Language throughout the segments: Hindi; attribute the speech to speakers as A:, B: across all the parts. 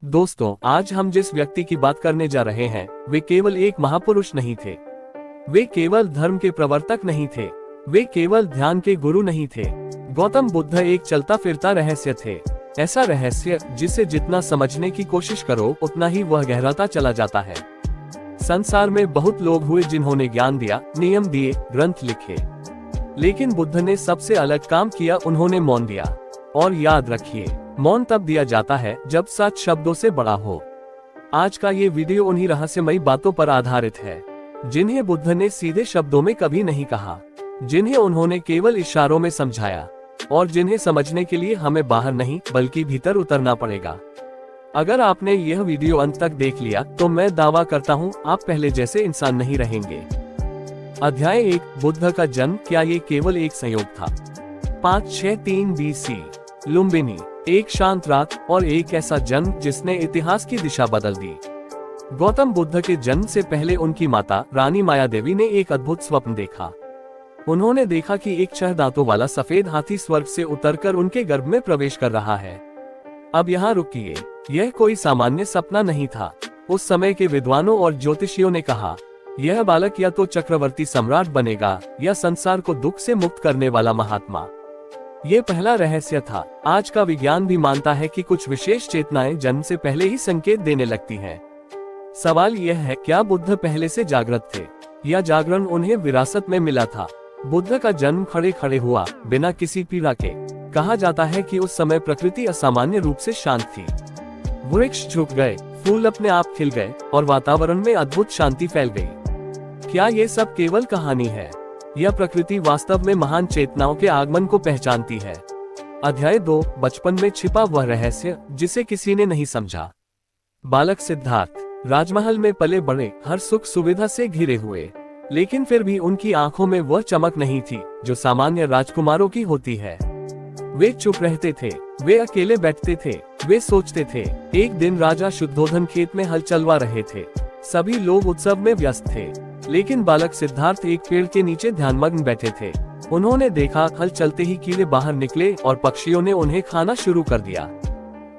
A: दोस्तों, आज हम जिस व्यक्ति की बात करने जा रहे हैं वे केवल एक महापुरुष नहीं थे। वे केवल धर्म के प्रवर्तक नहीं थे। वे केवल ध्यान के गुरु नहीं थे। गौतम बुद्ध एक चलता फिरता रहस्य थे। ऐसा रहस्य जिसे जितना समझने की कोशिश करो उतना ही वह गहराता चला जाता है। संसार में बहुत लोग हुए जिन्होंने ज्ञान दिया, नियम दिए, ग्रंथ लिखे, लेकिन बुद्ध ने सबसे अलग काम किया। उन्होंने मौन दिया। और याद रखिए, मौन तब दिया जाता है जब सच शब्दों से बड़ा हो। आज का ये वीडियो उन्हीं रहस्यमयी बातों पर आधारित है जिन्हें बुद्ध ने सीधे शब्दों में कभी नहीं कहा, जिन्हें उन्होंने केवल इशारों में समझाया और जिन्हें समझने के लिए हमें बाहर नहीं बल्कि भीतर उतरना पड़ेगा। अगर आपने यह वीडियो अंत तक देख लिया तो मैं दावा करता हूँ आप पहले जैसे इंसान नहीं रहेंगे। अध्याय 1, बुद्ध का जन्म। क्या ये केवल एक संयोग था? 563 BC, लुम्बिनी, एक शांत रात और एक ऐसा जन्म जिसने इतिहास की दिशा बदल दी। गौतम बुद्ध के जन्म से पहले उनकी माता रानी मायादेवी ने एक अद्भुत स्वप्न देखा। उन्होंने देखा कि एक 6 दांतों वाला सफेद हाथी स्वर्ग से उतरकर उनके गर्भ में प्रवेश कर रहा है। अब यहाँ रुकिए, यह कोई सामान्य सपना नहीं था। उस समय के विद्वानों और ज्योतिषियों ने कहा, यह बालक या तो चक्रवर्ती सम्राट बनेगा या संसार को दुख से मुक्त करने वाला महात्मा। ये पहला रहस्य था। आज का विज्ञान भी मानता है कि कुछ विशेष चेतनाएं जन्म से पहले ही संकेत देने लगती हैं। सवाल यह है, क्या बुद्ध पहले से जागृत थे या जागरण उन्हें विरासत में मिला था? बुद्ध का जन्म खड़े खड़े हुआ, बिना किसी पीड़ा के। कहा जाता है कि उस समय प्रकृति असामान्य रूप से शांत थी। वृक्ष झुक गए, फूल अपने आप खिल गए और वातावरण में अद्भुत शांति फैल गई। क्या ये सब केवल कहानी है या प्रकृति वास्तव में महान चेतनाओं के आगमन को पहचानती है? अध्याय 2, बचपन में छिपा वह रहस्य जिसे किसी ने नहीं समझा। बालक सिद्धार्थ राजमहल में पले बड़े, हर सुख सुविधा से घिरे हुए, लेकिन फिर भी उनकी आंखों में वह चमक नहीं थी जो सामान्य राजकुमारों की होती है। वे चुप रहते थे, वे अकेले बैठते थे, वे सोचते थे। एक दिन राजा शुद्धोधन खेत में हल चलवा रहे थे। सभी लोग उत्सव में व्यस्त थे, लेकिन बालक सिद्धार्थ एक पेड़ के नीचे ध्यानमग्न बैठे थे। उन्होंने देखा, हल चलते ही कीड़े बाहर निकले और पक्षियों ने उन्हें खाना शुरू कर दिया।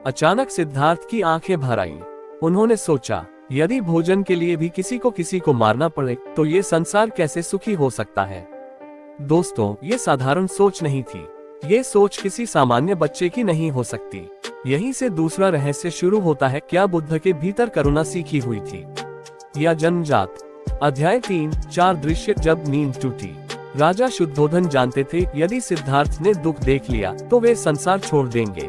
A: अचानक सिद्धार्थ की आंखें भर आईं। उन्होंने सोचा, यदि भोजन के लिए भी किसी को मारना पड़े तो ये संसार कैसे सुखी हो सकता है? दोस्तों, ये साधारण सोच नहीं थी। ये सोच किसी सामान्य बच्चे की नहीं हो सकती। यहीं से दूसरा रहस्य शुरू होता है। क्या बुद्ध के भीतर करुणा सीखी हुई थी या जन्मजात? अध्याय 3, 4 दृश्य। जब नींद टूटी। राजा शुद्धोधन जानते थे यदि सिद्धार्थ ने दुख देख लिया तो वे संसार छोड़ देंगे,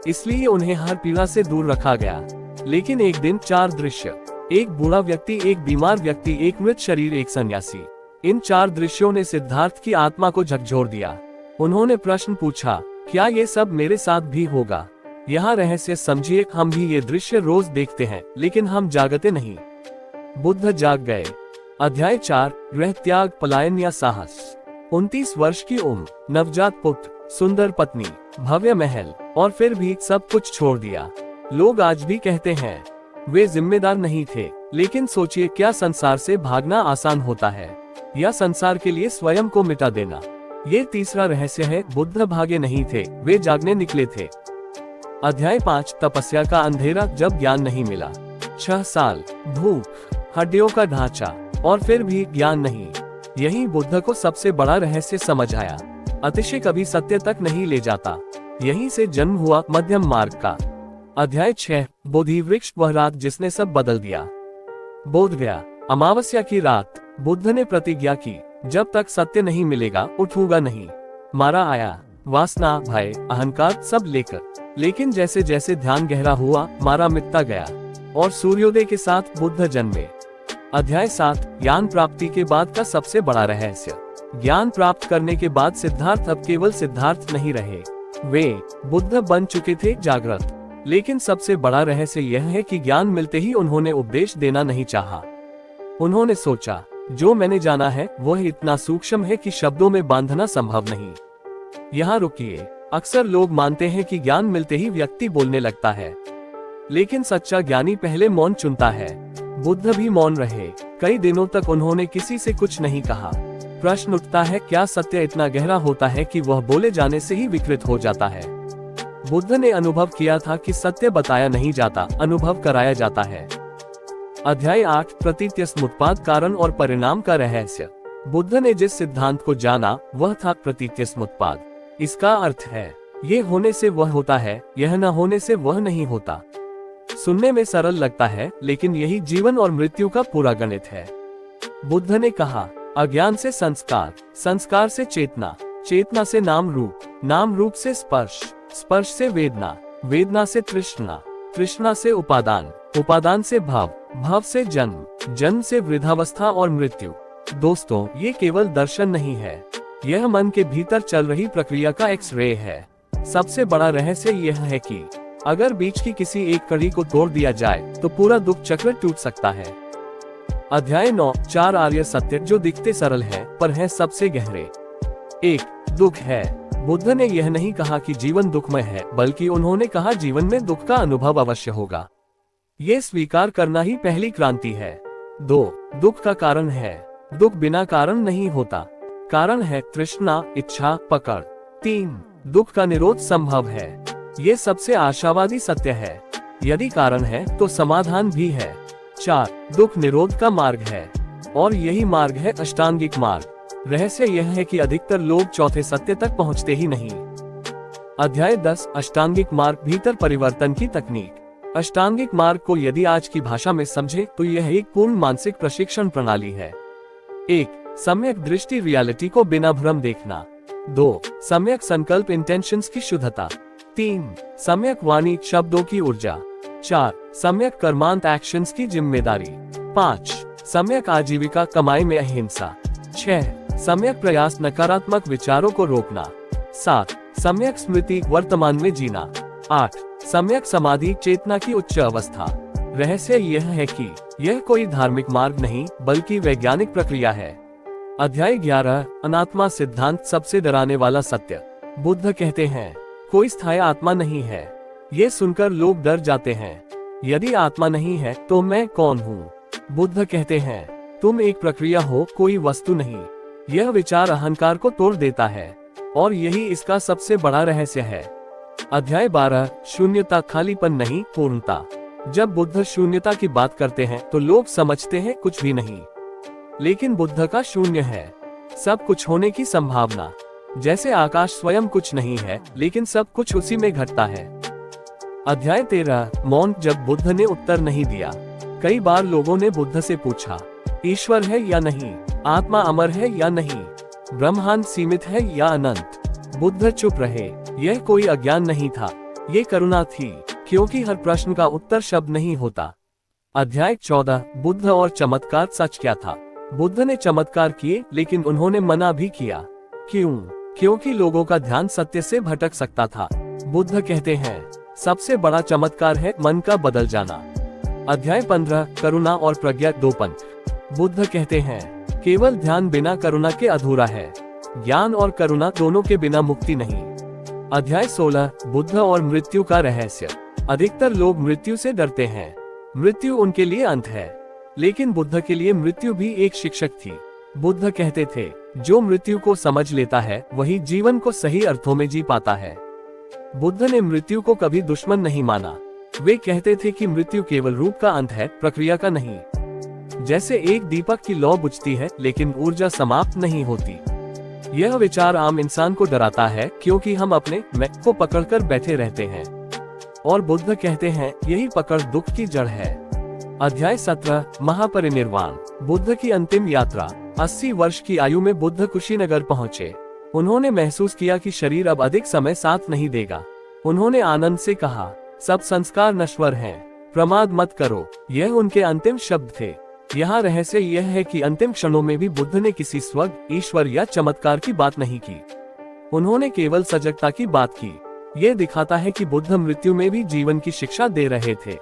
A: इसलिए उन्हें हर पीड़ा से दूर रखा गया। लेकिन एक दिन 4 दृश्य, एक बूढ़ा व्यक्ति, एक बीमार व्यक्ति, एक मृत शरीर, एक सन्यासी। इन 4 दृश्यों ने सिद्धार्थ की आत्मा को झकझोर दिया। उन्होंने प्रश्न पूछा, क्या ये सब मेरे साथ भी होगा? यहाँ रहस्य समझिए, हम भी ये दृश्य रोज देखते हैं लेकिन हम जागते नहीं। बुद्ध जाग गए। अध्याय 4, गृह त्याग, पलायन या साहस। 29 वर्ष की उम्र, नवजात पुत्र, सुंदर पत्नी, भव्य महल, और फिर भी सब कुछ छोड़ दिया। लोग आज भी कहते हैं वे जिम्मेदार नहीं थे, लेकिन सोचिए, क्या संसार से भागना आसान होता है या संसार के लिए स्वयं को मिटा देना? ये तीसरा रहस्य है। बुद्ध भागे नहीं थे, वे जागने निकले थे। अध्याय 5, तपस्या का अंधेरा। जब ज्ञान नहीं मिला। 6 साल, भूख, हड्डियों का ढांचा और फिर भी ज्ञान नहीं। यही बुद्ध को सबसे बड़ा रहस्य समझ आया। अतिशय कभी सत्य तक नहीं ले जाता। यहीं से जन्म हुआ मध्यम मार्ग का। अध्याय 6, बोधि वृक्ष, वह रात जिसने सब बदल दिया। बोध गया, अमावस्या की रात। बुद्ध ने प्रतिज्ञा की, जब तक सत्य नहीं मिलेगा उठूंगा नहीं। मारा आया, वासना, भय, अहंकार सब लेकर। लेकिन जैसे जैसे ध्यान गहरा हुआ, मारा मिटता गया और सूर्योदय के साथ बुद्ध जन्मे। अध्याय 7, ज्ञान प्राप्ति के बाद का सबसे बड़ा रहस्य। ज्ञान प्राप्त करने के बाद सिद्धार्थ अब केवल सिद्धार्थ नहीं रहे, वे बुद्ध बन चुके थे, जागृत। लेकिन सबसे बड़ा रहस्य यह है कि ज्ञान मिलते ही उन्होंने उपदेश देना नहीं चाहा। उन्होंने सोचा, जो मैंने जाना है वह इतना सूक्ष्म है कि शब्दों में बांधना संभव नहीं। यहाँ रुकिए, अक्सर लोग मानते हैं कि ज्ञान मिलते ही व्यक्ति बोलने लगता है, लेकिन सच्चा ज्ञानी पहले मौन चुनता है। बुद्ध भी मौन रहे। कई दिनों तक उन्होंने किसी से कुछ नहीं कहा। प्रश्न उठता है, क्या सत्य इतना गहरा होता है कि वह बोले जाने से ही विकृत हो जाता है? बुद्ध ने अनुभव किया था कि सत्य बताया नहीं जाता, अनुभव कराया जाता है। अध्याय 8 प्रतीत्य समुत्पाद कारण और परिणाम का रहस्य। बुद्ध ने जिस सिद्धांत को जाना वह था प्रतीत्य समुत्पाद। इसका अर्थ है ये होने से वह होता है, यह न होने से वह नहीं होता। सुनने में सरल लगता है, लेकिन यही जीवन और मृत्यु का पूरा गणित है। बुद्ध ने कहा, अज्ञान से संस्कार, संस्कार से चेतना, चेतना से नाम रूप, नाम रूप से स्पर्श, स्पर्श से वेदना, वेदना से तृष्णा, तृष्णा से उपादान, उपादान से भाव, भाव से जन्म, जन्म से वृद्धावस्था और मृत्यु। दोस्तों, ये केवल दर्शन नहीं है, यह मन के भीतर चल रही प्रक्रिया का एक्स-रे है। सबसे बड़ा रहस्य यह है कि अगर बीच की किसी एक कड़ी को तोड़ दिया जाए तो पूरा दुख चक्र टूट सकता है। अध्याय 9 4 आर्य सत्य जो दिखते सरल है पर हैं सबसे गहरे। 1 दुख है। बुद्ध ने यह नहीं कहा कि जीवन दुखमय है, बल्कि उन्होंने कहा जीवन में दुख का अनुभव अवश्य होगा। ये स्वीकार करना ही पहली क्रांति है। 2 दुख का कारण है। दुख बिना कारण नहीं होता। कारण है तृष्णा, इच्छा, पकड़। 3 दुख का निरोध संभव है। ये सबसे आशावादी सत्य है। यदि कारण है तो समाधान भी है। 4 दुख निरोध का मार्ग है, और यही मार्ग है अष्टांगिक मार्ग। रहस्य यह है कि अधिकतर लोग चौथे सत्य तक पहुंचते ही नहीं। अध्याय 10 अष्टांगिक मार्ग भीतर परिवर्तन की तकनीक। अष्टांगिक मार्ग को यदि आज की भाषा में समझे तो यह एक पूर्ण मानसिक प्रशिक्षण प्रणाली है। 1 सम्यक दृष्टि रियलिटी को बिना भ्रम देखना। 2 सम्यक संकल्प इंटेंशंस की शुद्धता। 3 सम्यक वाणी शब्दों की ऊर्जा। 4 सम्यक कर्मांत एक्शंस की जिम्मेदारी। 5 सम्यक आजीविका कमाई में अहिंसा। 6 सम्यक प्रयास नकारात्मक विचारों को रोकना। 7 सम्यक स्मृति वर्तमान में जीना। 8 सम्यक समाधि चेतना की उच्च अवस्था। रहस्य यह है कि यह कोई धार्मिक मार्ग नहीं बल्कि वैज्ञानिक प्रक्रिया है। अध्याय 11 अनात्मा सिद्धांत सबसे डराने वाला सत्य। बुद्ध कहते हैं कोई स्थायी आत्मा नहीं है। ये सुनकर लोग डर जाते हैं। यदि आत्मा नहीं है तो मैं कौन हूँ? बुद्ध कहते हैं तुम एक प्रक्रिया हो, कोई वस्तु नहीं। यह विचार अहंकार को तोड़ देता है, और यही इसका सबसे बड़ा रहस्य है। अध्याय 12 शून्यता खालीपन नहीं पूर्णता। जब बुद्ध शून्यता की बात करते हैं तो लोग समझते हैं कुछ भी नहीं, लेकिन बुद्ध का शून्य है सब कुछ होने की संभावना। जैसे आकाश स्वयं कुछ नहीं है, लेकिन सब कुछ उसी में घटता है। अध्याय 13 मौन। जब बुद्ध ने उत्तर नहीं दिया, कई बार लोगों ने बुद्ध से पूछा ईश्वर है या नहीं, आत्मा अमर है या नहीं, ब्रह्मांड सीमित है या अनंत। बुद्ध चुप रहे। यह कोई अज्ञान नहीं था, ये करुणा थी, क्योंकि हर प्रश्न का उत्तर शब्द नहीं होता। अध्याय 14 बुद्ध और चमत्कार। सच क्या था? बुद्ध ने चमत्कार किए, लेकिन उन्होंने मना भी किया। क्यों? क्योंकि लोगों का ध्यान सत्य से भटक सकता था। बुद्ध कहते हैं सबसे बड़ा चमत्कार है मन का बदल जाना। अध्याय 15 करुणा और प्रज्ञा दो पंथ। बुद्ध कहते हैं केवल ध्यान बिना करुणा के अधूरा है, ज्ञान और करुणा दोनों के बिना मुक्ति नहीं। अध्याय 16 बुद्ध और मृत्यु का रहस्य। अधिकतर लोग मृत्यु से डरते हैं। मृत्यु उनके लिए अंत है, लेकिन बुद्ध के लिए मृत्यु भी एक शिक्षक थी। बुद्ध कहते थे जो मृत्यु को समझ लेता है वही जीवन को सही अर्थों में जी पाता है। बुद्ध ने मृत्यु को कभी दुश्मन नहीं माना। वे कहते थे कि मृत्यु केवल रूप का अंत है, प्रक्रिया का नहीं। जैसे एक दीपक की लौ बुझती है लेकिन ऊर्जा समाप्त नहीं होती। यह विचार आम इंसान को डराता है, क्योंकि हम अपने मैं को पकड़कर बैठे रहते हैं, और बुद्ध कहते हैं यही पकड़ दुख की जड़ है। अध्याय 17 महापरिनिर्वाण। बुद्ध की अंतिम यात्रा। 80 वर्ष की आयु में बुद्ध कुशीनगर पहुँचे। उन्होंने महसूस किया कि शरीर अब अधिक समय साथ नहीं देगा। उन्होंने आनंद से कहा सब संस्कार नश्वर हैं, प्रमाद मत करो। यह उनके अंतिम शब्द थे। यहाँ रहस्य यह है कि अंतिम क्षणों में भी बुद्ध ने किसी स्वर्ग, ईश्वर या चमत्कार की बात नहीं की। उन्होंने केवल सजगता की बात की। यह दिखाता है कि बुद्ध मृत्यु में भी जीवन की शिक्षा दे रहे थे।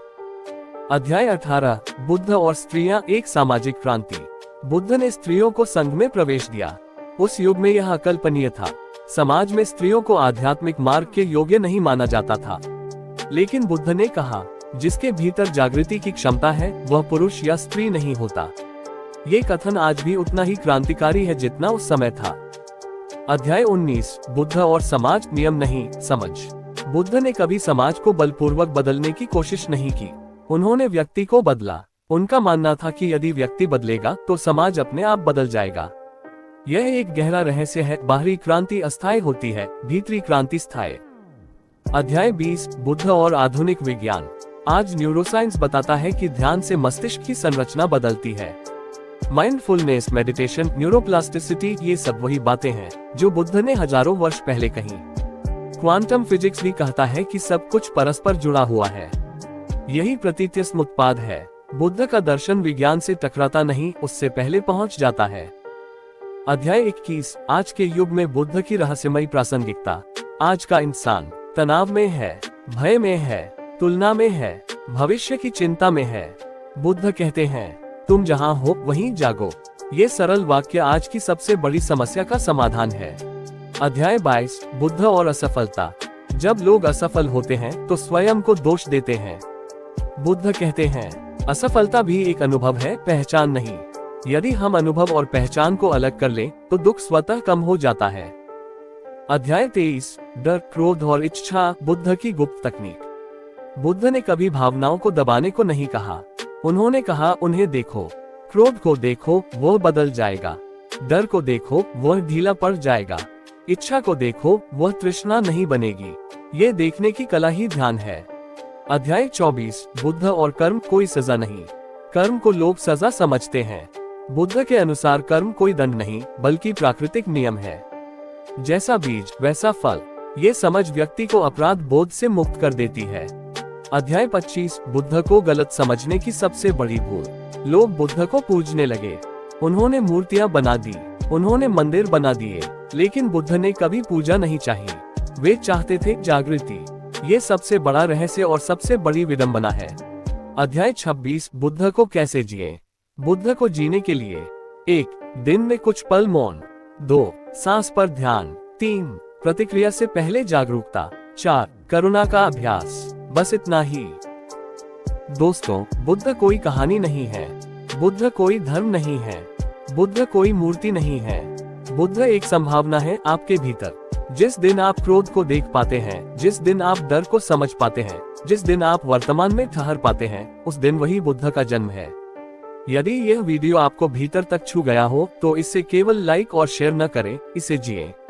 A: अध्याय 18 बुद्ध और स्त्रियां, एक सामाजिक क्रांति। बुद्ध ने स्त्रियों को संघ में प्रवेश दिया। उस युग में यह अकल्पनीय था। समाज में स्त्रियों को आध्यात्मिक मार्ग के योग्य नहीं माना जाता था, लेकिन बुद्ध ने कहा जिसके भीतर जागृति की क्षमता है वह पुरुष या स्त्री नहीं होता। ये कथन आज भी उतना ही क्रांतिकारी है जितना उस समय था। अध्याय 19 बुद्ध और समाज, नियम नहीं समझ। बुद्ध ने कभी समाज को बलपूर्वक बदलने की कोशिश नहीं की, उन्होंने व्यक्ति को बदला। उनका मानना था कि यदि व्यक्ति बदलेगा तो समाज अपने आप बदल जाएगा। यह एक गहरा रहस्य है। बाहरी क्रांति अस्थायी होती है, भीतरी क्रांति स्थायी। अध्याय 20, बुद्ध और आधुनिक विज्ञान। आज न्यूरोसाइंस बताता है कि ध्यान से मस्तिष्क की संरचना बदलती है। माइंडफुलनेस, मेडिटेशन, न्यूरोप्लास्टिसिटी, ये सब वही बातें हैं जो बुद्ध ने हजारों वर्ष पहले कही। क्वांटम फिजिक्स भी कहता है कि सब कुछ परस्पर जुड़ा हुआ है। यही प्रतीत्यस्म उत्पाद है। बुद्ध का दर्शन विज्ञान से टकराता नहीं, उससे पहले पहुंच जाता है। अध्याय 21, आज के युग में बुद्ध की रहस्यमयी प्रासंगिकता। आज का इंसान तनाव में है, भय में है, तुलना में है, भविष्य की चिंता में है। बुद्ध कहते हैं, तुम जहां हो वहीं जागो। ये सरल वाक्य आज की सबसे बड़ी समस्या का समाधान है। अध्याय 22, बुद्ध और असफलता। जब लोग असफल होते हैं तो स्वयं को दोष देते हैं। बुद्ध कहते हैं, असफलता भी एक अनुभव है, पहचान नहीं। यदि हम अनुभव और पहचान को अलग कर लें तो दुख स्वतः कम हो जाता है। अध्याय 23, डर, क्रोध और इच्छा, बुद्ध की गुप्त तकनीक। बुद्ध ने कभी भावनाओं को दबाने को नहीं कहा, उन्होंने कहा उन्हें देखो। क्रोध को देखो, वह बदल जाएगा। डर को देखो, वह ढीला पड़ जाएगा। इच्छा को देखो, वह तृष्णा नहीं बनेगी। ये देखने की कला ही ध्यान है। अध्याय 24, बुद्ध और कर्म, कोई सजा नहीं। कर्म को लोग सजा समझते हैं। बुद्ध के अनुसार कर्म कोई दंड नहीं बल्कि प्राकृतिक नियम है। जैसा बीज वैसा फल। ये समझ व्यक्ति को अपराध बोध से मुक्त कर देती है। अध्याय 25, बुद्ध को गलत समझने की सबसे बड़ी भूल। लोग बुद्ध को पूजने लगे, उन्होंने मूर्तियां बना दी, उन्होंने मंदिर बना दिए, लेकिन बुद्ध ने कभी पूजा नहीं चाहिए। वे चाहते थे जागृति। ये सबसे बड़ा रहस्य और सबसे बड़ी विडंबना है। अध्याय 26, बुद्ध को कैसे जिए। बुद्ध को जीने के लिए 1. दिन में कुछ पल मौन। 2. सांस पर ध्यान। 3. प्रतिक्रिया से पहले जागरूकता। 4. करुणा का अभ्यास। बस इतना ही। दोस्तों, बुद्ध कोई कहानी नहीं है, बुद्ध कोई धर्म नहीं है, बुद्ध कोई मूर्ति नहीं है। बुद्ध एक संभावना है आपके भीतर। जिस दिन आप क्रोध को देख पाते हैं, जिस दिन आप डर को समझ पाते हैं, जिस दिन आप वर्तमान में ठहर पाते हैं, उस दिन वही बुद्ध का जन्म है। यदि यह वीडियो आपको भीतर तक छू गया हो तो इसे केवल लाइक और शेयर न करें, इसे जिए।